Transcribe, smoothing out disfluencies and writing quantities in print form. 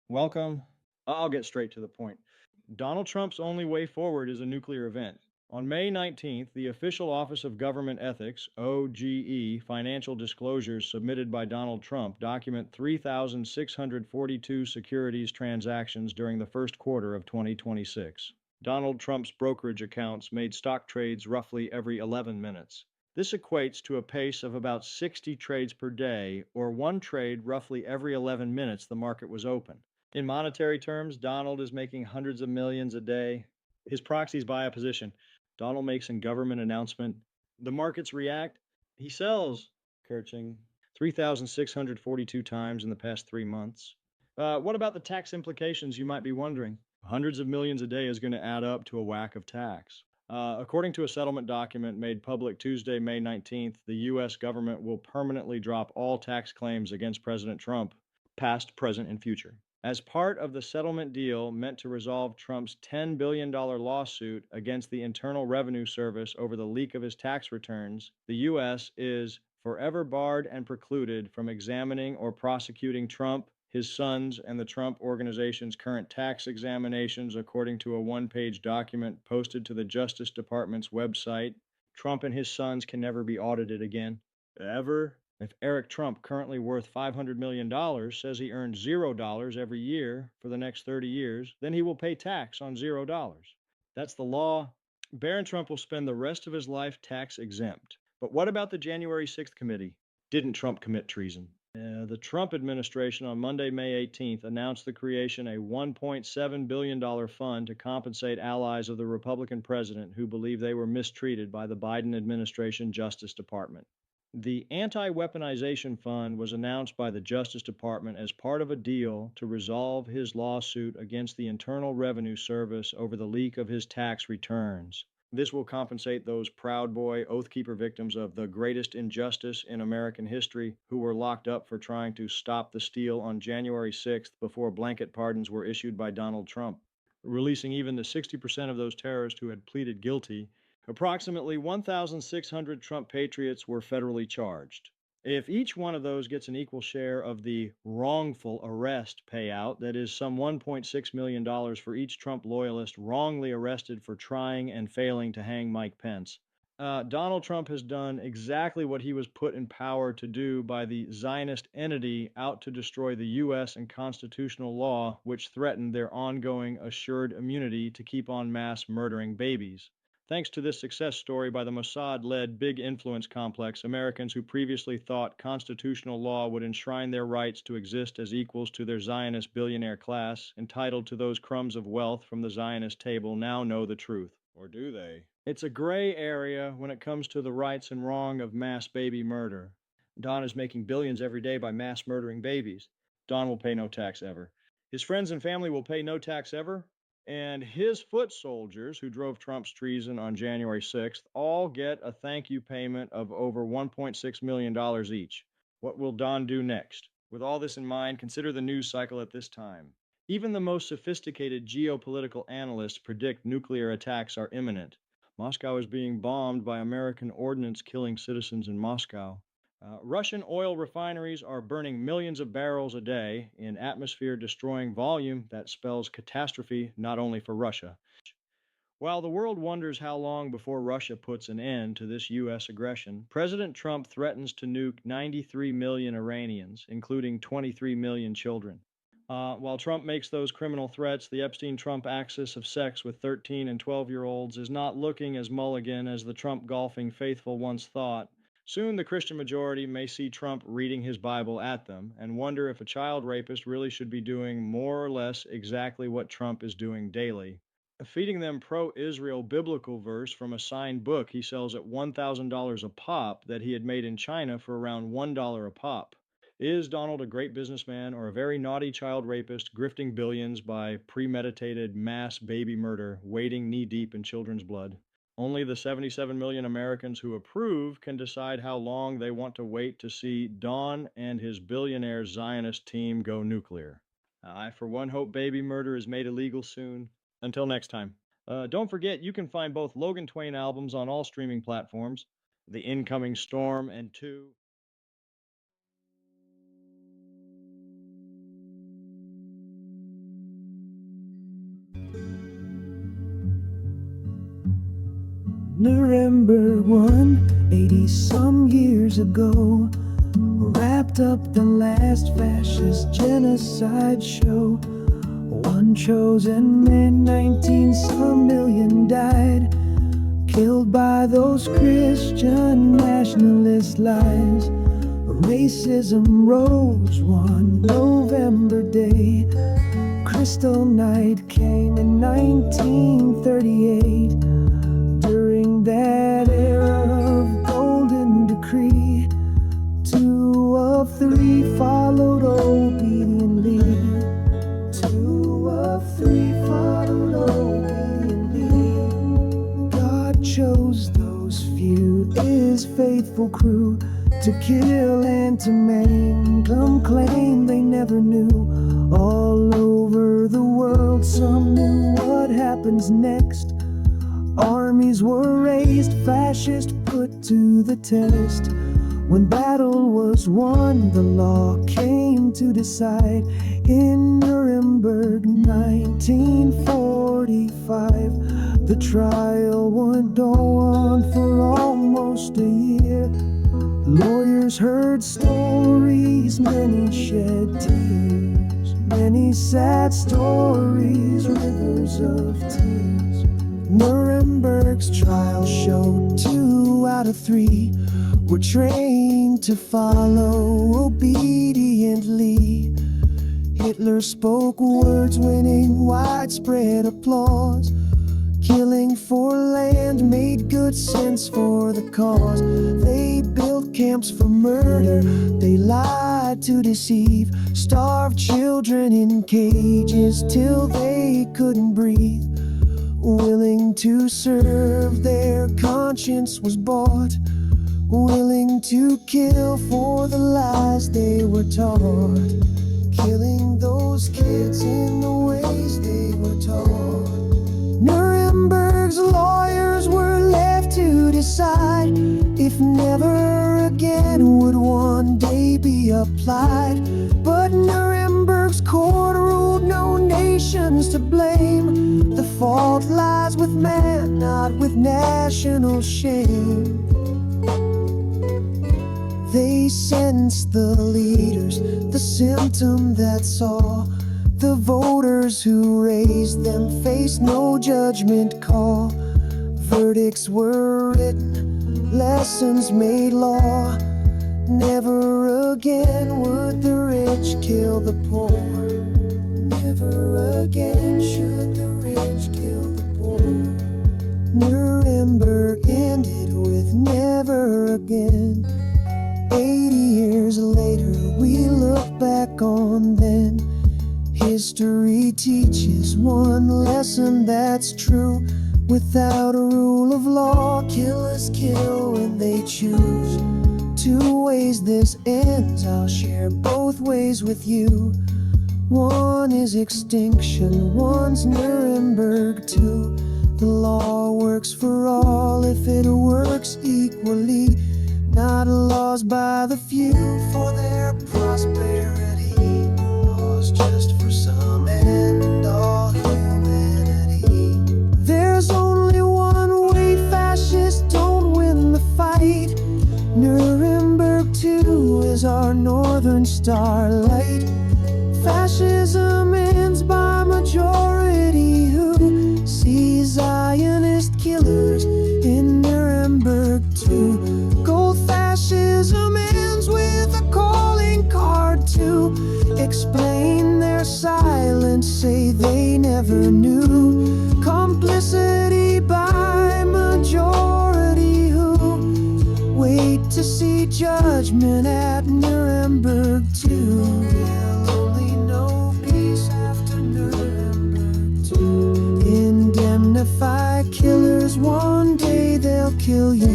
Welcome. I'll get straight to the point. Donald Trump's only way forward is a nuclear event. On May 19th, the official Office of Government Ethics, OGE, financial disclosures submitted by Donald Trump document 3,642 securities transactions during the first quarter of 2026. Donald Trump's brokerage accounts made stock trades roughly every 11 minutes. This equates to a pace of about 60 trades per day, or one trade roughly every 11 minutes the market was open. In monetary terms, Donald is making hundreds of millions a day. His proxies buy a position. Donald makes a government announcement. The markets react. He sells. Kerching 3,642 times in the past 3 months. What about the tax implications, you might be wondering? Hundreds of millions a day is going to add up to a whack of tax. According to a settlement document made public Tuesday, May 19th, the U.S. government will permanently drop all tax claims against President Trump, past, present, and future. As part of the settlement deal meant to resolve Trump's $10 billion lawsuit against the Internal Revenue Service over the leak of his tax returns, the U.S. is forever barred and precluded from examining or prosecuting Trump, his sons, and the Trump Organization's current tax examinations, according to a one-page document posted to the Justice Department's website. Trump and his sons can never be audited again. Ever? If Eric Trump, currently worth $500 million, says he earns $0 every year for the next 30 years, then he will pay tax on $0. That's the law. Barron Trump will spend the rest of his life tax exempt. But what about the January 6th committee? Didn't Trump commit treason? The Trump administration on Monday, May 18th, announced the creation of a $1.7 billion fund to compensate allies of the Republican president who believe they were mistreated by the Biden administration Justice Department. The Anti-Weaponization Fund was announced by the Justice Department as part of a deal to resolve his lawsuit against the Internal Revenue Service over the leak of his tax returns. This will compensate those Proud Boy, Oath Keeper victims of the greatest injustice in American history who were locked up for trying to stop the steal on January 6th before blanket pardons were issued by Donald Trump, releasing even the 60% of those terrorists who had pleaded guilty. Approximately 1,600 Trump patriots were federally charged. If each one of those gets an equal share of the wrongful arrest payout, that is some $1.6 million for each Trump loyalist wrongly arrested for trying and failing to hang Mike Pence, Donald Trump has done exactly what he was put in power to do by the Zionist entity out to destroy the U.S. and constitutional law, which threatened their ongoing assured immunity to keep on mass murdering babies. Thanks to this success story by the Mossad-led big influence complex, Americans who previously thought constitutional law would enshrine their rights to exist as equals to their Zionist billionaire class, entitled to those crumbs of wealth from the Zionist table, now know the truth. Or do they? It's a gray area when it comes to the rights and wrong of mass baby murder. Don is making billions every day by mass murdering babies. Don will pay no tax ever. His friends and family will pay no tax ever, and his foot soldiers who drove Trump's treason on January 6th all get a thank you payment of over $1.6 million each. What will Don do next? With all this in mind, consider the news cycle at this time. Even the most sophisticated geopolitical analysts predict nuclear attacks are imminent. Moscow is being bombed by American ordnance killing citizens in Moscow. Russian oil refineries are burning millions of barrels a day in atmosphere destroying volume that spells catastrophe not only for Russia. While the world wonders how long before Russia puts an end to this U.S. aggression, President Trump threatens to nuke 93 million Iranians, including 23 million children. While Trump makes those criminal threats, the Epstein-Trump axis of sex with 13 and 12-year-olds is not looking as mulligan as the Trump golfing faithful once thought. Soon the Christian majority may see Trump reading his Bible at them and wonder if a child rapist really should be doing more or less exactly what Trump is doing daily. Feeding them pro-Israel biblical verse from a signed book he sells at $1,000 a pop that he had made in China for around $1 a pop. Is Donald a great businessman or a very naughty child rapist grifting billions by premeditated mass baby murder, wading knee-deep in children's blood? Only the 77 million Americans who approve can decide how long they want to wait to see Don and his billionaire Zionist team go nuclear. I, for one, hope baby murder is made illegal soon. Until next time. Don't forget, you can find both Logan Twain albums on all streaming platforms. The Incoming Storm and 2. Nuremberg 180 some years ago wrapped up the last fascist genocide show. One chosen man, 19 some million died, killed by those Christian nationalist lies. Racism rose one November day. Crystal night came in 1938. During that era of golden decree, 2 of 3 followed obediently. 2 of 3 followed obediently. God chose those few, His faithful crew, to kill and to maim. Some claim they never knew. All over the world, some knew what happens next. Armies were raised, fascists put to the test. When battle was won, the law came to decide. In Nuremberg, 1945, the trial would go on for almost a year. Lawyers heard stories, many shed tears, many sad stories, rivers of tears. Nuremberg's trial showed 2 out of 3 were trained to follow obediently. Hitler spoke words winning widespread applause. Killing for land made good sense for the cause. They built camps for murder, they lied to deceive. Starved children in cages till they couldn't breathe. Willing to serve, their conscience was bought. Willing to kill for the lies they were taught. Killing those kids in the ways they were taught. Nuremberg's lawyers were left to decide if never again would one day be applied. But Nuremberg's court ruled no nations to blame. The fault lies with man, not with national shame. They sentenced the leaders, the symptom that saw. The voters who raised them faced no judgment call. Verdicts were written, lessons made law. Never again would the rich kill the poor. Never again should the rich kill the poor. Nuremberg ended with never again. 80 years later, we look back on then. History teaches one lesson that's true. Without a rule of law, killers kill when they choose. 2 ways this ends, I'll share both ways with you. One is extinction, one's Nuremberg 2. The law works for all if it works equally. Not laws by the few for their prosperity. Laws just for some and all humanity. There's only one way, fascists don't win the fight. Nuremberg 2 is our northern starlight. Fascism ends by majority who see Zionist killers in Nuremberg 2. Gold fascism ends with a calling card to explain their silence, say they never knew. Complicity by majority who wait to see judgment at Nuremberg 2. They'll only know peace after Nuremberg 2. Indemnify killers, one day they'll kill you.